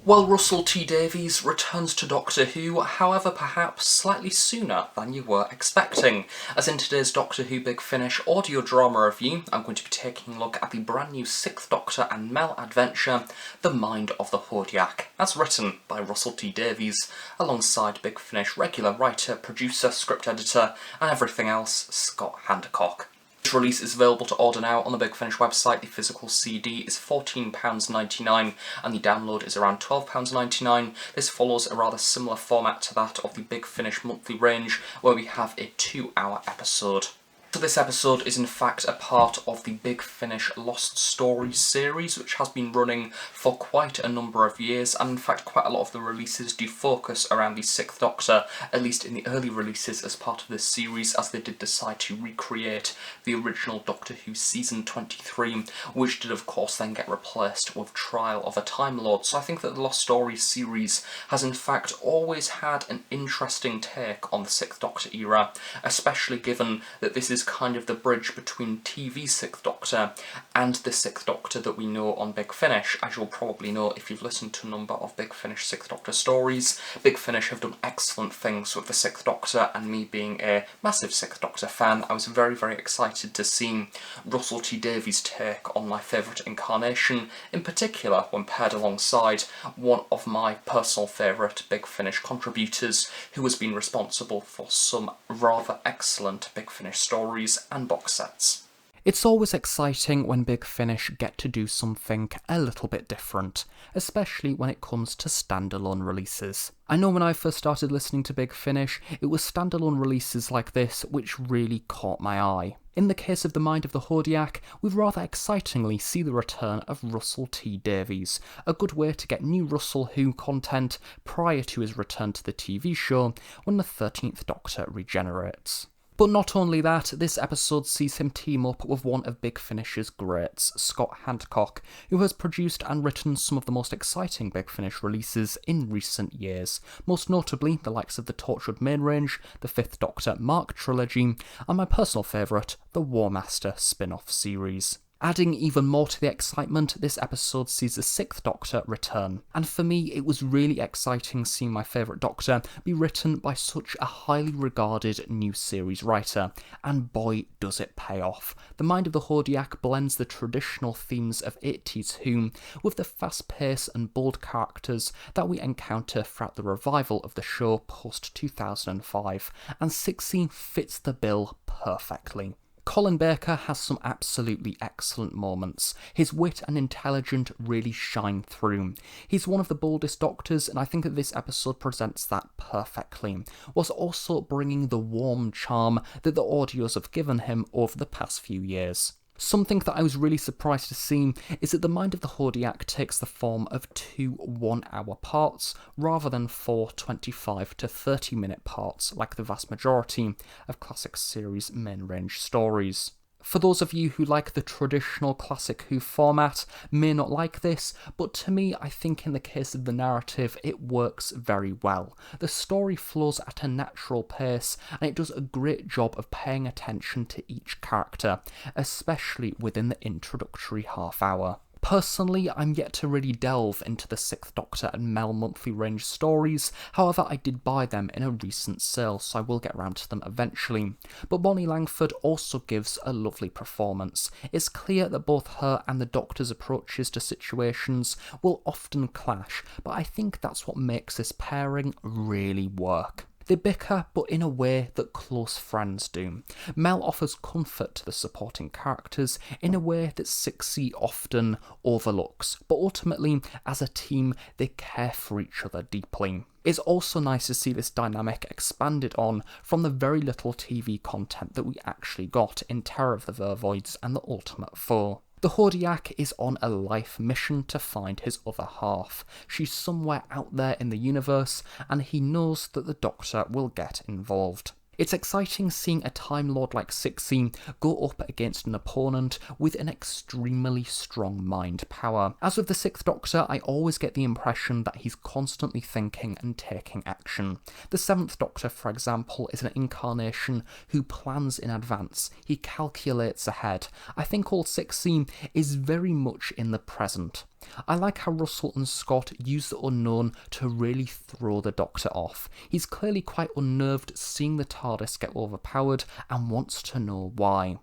Well, Russel T Davies returns to Doctor Who, however perhaps slightly sooner than you were expecting, as in today's Doctor Who Big Finish audio drama review, I'm going to be taking a look at the brand new 6th Doctor and Mel adventure, The Mind of the Hodiac, as written by Russel T Davies, alongside Big Finish regular writer, producer, script editor, and everything else, Scott Hancock. This release is available to order now on the Big Finish website. The physical CD is £14.99 and the download is around £12.99. This follows a rather similar format to that of the Big Finish monthly range, where we have a 2-hour episode. So this episode is in fact a part of the Big Finish Lost Stories series, which has been running for quite a number of years, and in fact quite a lot of the releases do focus around the 6th Doctor, at least in the early releases as part of this series, as they did decide to recreate the original Doctor Who Season 23, which did of course then get replaced with Trial of a Time Lord. So I think that the Lost Stories series has in fact always had an interesting take on the 6th Doctor era, especially given that this is kind of the bridge between TV 6th Doctor and the 6th Doctor that we know on Big Finish. As you'll probably know if you've listened to a number of Big Finish 6th Doctor stories, Big Finish have done excellent things with the 6th Doctor, and me being a massive 6th Doctor fan, I was very, very excited to see Russel T Davies' take on my favourite incarnation, in particular when paired alongside one of my personal favourite Big Finish contributors, who has been responsible for some rather excellent Big Finish stories and box sets. It's always exciting when Big Finish get to do something a little bit different, especially when it comes to standalone releases. I know when I first started listening to Big Finish, it was standalone releases like this which really caught my eye. In the case of The Mind of the Hodiac, we rather excitingly see the return of Russel T Davies, a good way to get new Russell Who content prior to his return to the TV show when the 13th Doctor regenerates. But not only that, this episode sees him team up with one of Big Finish's greats, Scott Hancock, who has produced and written some of the most exciting Big Finish releases in recent years, most notably the likes of the Torchwood main range, the 5th Doctor Mark trilogy, and my personal favourite, the War Master spin-off series. Adding even more to the excitement, this episode sees the 6th Doctor return, and for me it was really exciting seeing my favourite Doctor be written by such a highly regarded new series writer, and boy does it pay off. The Mind of the Hodiac blends the traditional themes of 80s Who with the fast pace and bold characters that we encounter throughout the revival of the show post-2005, and 16 fits the bill perfectly. Colin Baker has some absolutely excellent moments. His wit and intelligence really shine through. He's one of the boldest Doctors, and I think that this episode presents that perfectly, whilst also bringing the warm charm that the audios have given him over the past few years. Something that I was really surprised to see is that The Mind of the Hodiac takes the form of 2 one-hour parts, rather than 4 25 to 30 minute parts like the vast majority of classic series main range stories. For those of you who like the traditional classic Who format may not like this, but to me I think in the case of the narrative it works very well. The story flows at a natural pace and it does a great job of paying attention to each character, especially within the introductory half hour. Personally, I'm yet to really delve into the 6th Doctor and Mel monthly range stories, however I did buy them in a recent sale, so I will get around to them eventually. But Bonnie Langford also gives a lovely performance. It's clear that both her and the Doctor's approaches to situations will often clash, but I think that's what makes this pairing really work. They bicker, but in a way that close friends do. Mel offers comfort to the supporting characters in a way that 6C often overlooks, but ultimately, as a team, they care for each other deeply. It's also nice to see this dynamic expanded on from the very little TV content that we actually got in Terror of the Vervoids and The Ultimate Foe. The Hodiac is on a life mission to find his other half. She's somewhere out there in the universe, and he knows that the Doctor will get involved. It's exciting seeing a Time Lord like 6C go up against an opponent with an extremely strong mind power. As with the 6th Doctor, I always get the impression that he's constantly thinking and taking action. The 7th Doctor, for example, is an incarnation who plans in advance. He calculates ahead. I think old 6C is very much in the present. I like how Russell and Scott use the unknown to really throw the Doctor off. He's clearly quite unnerved seeing the TARDIS get overpowered and wants to know why.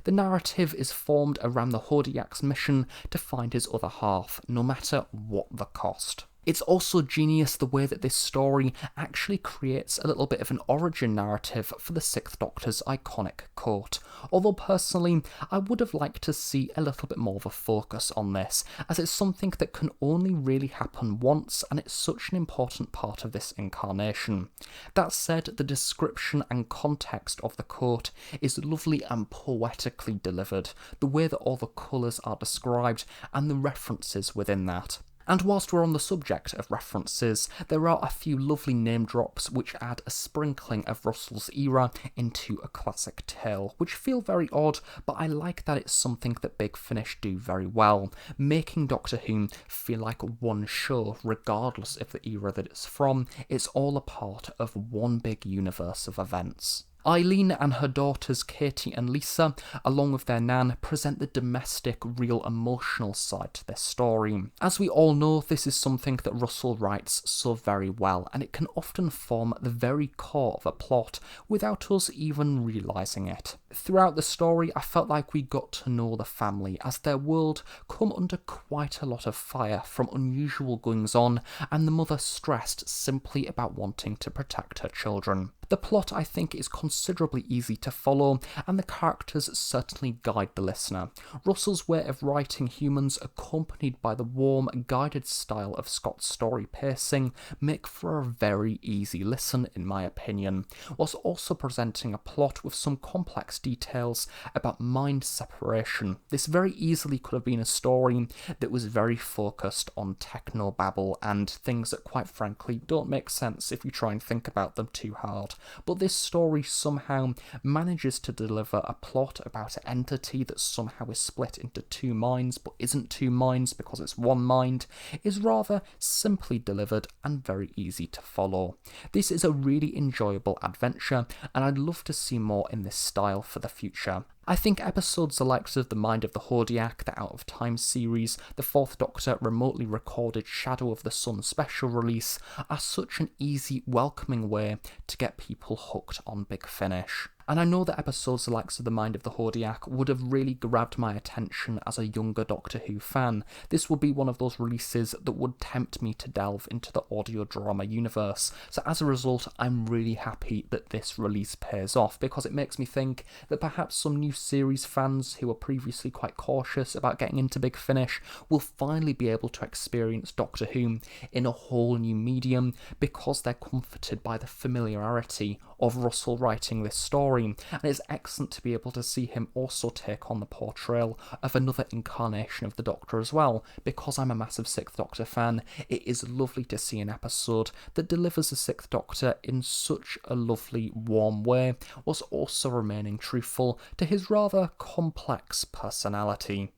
The narrative is formed around the Hodiac's mission to find his other half, no matter what the cost. It's also genius the way that this story actually creates a little bit of an origin narrative for the Sixth Doctor's iconic quote, although personally I would have liked to see a little bit more of a focus on this, as it's something that can only really happen once and it's such an important part of this incarnation. That said, the description and context of the quote is lovely and poetically delivered, the way that all the colours are described and the references within that. And whilst we're on the subject of references, there are a few lovely name drops which add a sprinkling of Russell's era into a classic tale, which feel very odd, but I like that it's something that Big Finish do very well, making Doctor Who feel like one show, regardless of the era that it's from. It's all a part of one big universe of events. Eileen and her daughters Katie and Lisa, along with their nan, present the domestic, real emotional side to this story. As we all know, this is something that Russell writes so very well, and it can often form the very core of a plot without us even realising it. Throughout the story, I felt like we got to know the family as their world come under quite a lot of fire from unusual goings on, and the mother stressed simply about wanting to protect her children. The plot, I think, is considerably easy to follow, and the characters certainly guide the listener. Russell's way of writing humans, accompanied by the warm, guided style of Scott's story pacing, make for a very easy listen, in my opinion, whilst also presenting a plot with some complex details about mind separation. This very easily could have been a story that was very focused on technobabble and things that, quite frankly, don't make sense if you try and think about them too hard. But this story somehow manages to deliver a plot about an entity that somehow is split into two minds but isn't two minds because it's one mind, is rather simply delivered and very easy to follow. This is a really enjoyable adventure, and I'd love to see more in this style for the future. I think episodes the likes of the Mind of the Hodiac, the Out of Time series, the Fourth Doctor remotely recorded Shadow of the Sun special release are such an easy, welcoming way to get people hooked on Big Finish. And I know that episodes the likes of the Mind of the Hodiac would have really grabbed my attention as a younger Doctor Who fan. This would be one of those releases that would tempt me to delve into the audio drama universe. So as a result, I'm really happy that this release pays off, because it makes me think that perhaps some new series fans who were previously quite cautious about getting into Big Finish will finally be able to experience Doctor Who in a whole new medium, because they're comforted by the familiarity of Russell writing this story. And it's excellent to be able to see him also take on the portrayal of another incarnation of the Doctor as well. Because I'm a massive Sixth Doctor fan, it is lovely to see an episode that delivers the Sixth Doctor in such a lovely, warm way, whilst also remaining truthful to his rather complex personality.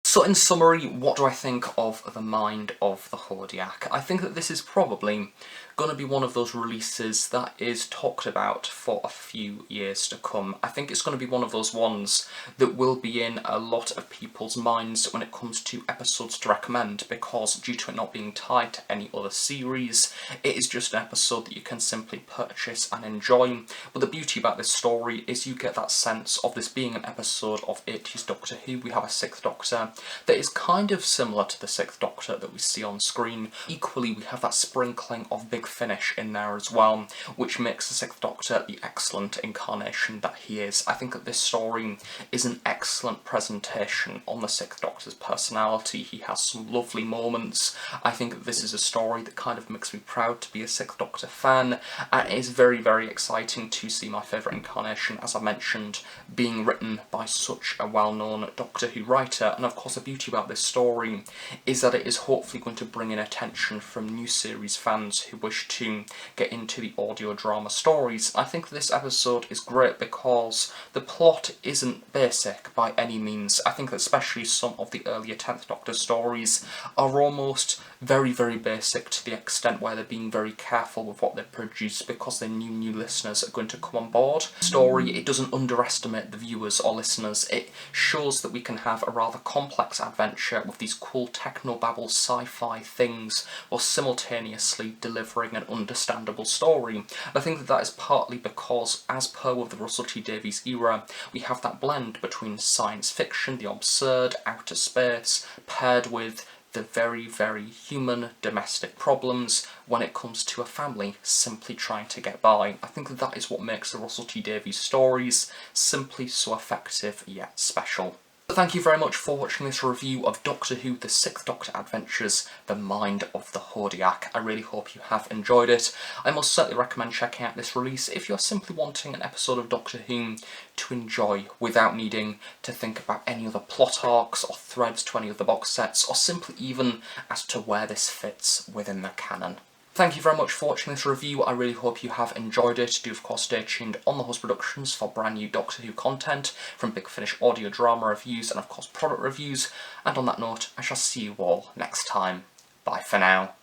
So in summary, what do I think of the Mind of the Hodiac? I think that this is probably going to be one of those releases that is talked about for a few years to come. I think it's going to be one of those ones that will be in a lot of people's minds when it comes to episodes to recommend, because due to it not being tied to any other series, it is just an episode that you can simply purchase and enjoy. But the beauty about this story is you get that sense of this being an episode of 80s Doctor Who. We have a Sixth Doctor that is kind of similar to the Sixth Doctor that we see on screen. Equally, we have that sprinkling of Big Finish in there as well, which makes the Sixth Doctor the excellent incarnation that he is. I think that this story is an excellent presentation on the Sixth Doctor's personality. He has some lovely moments. I think that this is a story that kind of makes me proud to be a Sixth Doctor fan, and it is very, very exciting to see my favourite incarnation, as I mentioned, being written by such a well-known Doctor Who writer. And of course, the beauty about this story is that it is hopefully going to bring in attention from new series fans who were wish to get into the audio drama stories. I think this episode is great because the plot isn't basic by any means. I think that especially some of the earlier 10th Doctor stories are almost very, very basic to the extent where they're being very careful with what they produce because they knew new listeners are going to come on board. Story, it doesn't underestimate the viewers or listeners. It shows that we can have a rather complex adventure with these cool technobabble sci-fi things while simultaneously delivering an understandable story. And I think that that is partly because, as per with the Russel T Davies era, we have that blend between science fiction, the absurd, outer space, paired with the very, very human domestic problems when it comes to a family simply trying to get by. I think that is what makes the Russel T Davies stories simply so effective yet special. So thank you very much for watching this review of Doctor Who The Sixth Doctor Adventures, The Mind of the Hodiac. I really hope you have enjoyed it. I most certainly recommend checking out this release if you're simply wanting an episode of Doctor Who to enjoy without needing to think about any other plot arcs or threads to any of the box sets, or simply even as to where this fits within the canon. Thank you very much for watching this review. I really hope you have enjoyed it. Do of course stay tuned on the Host Productions for brand new Doctor Who content from Big Finish audio drama reviews and of course product reviews. And on that note, I shall see you all next time. Bye for now.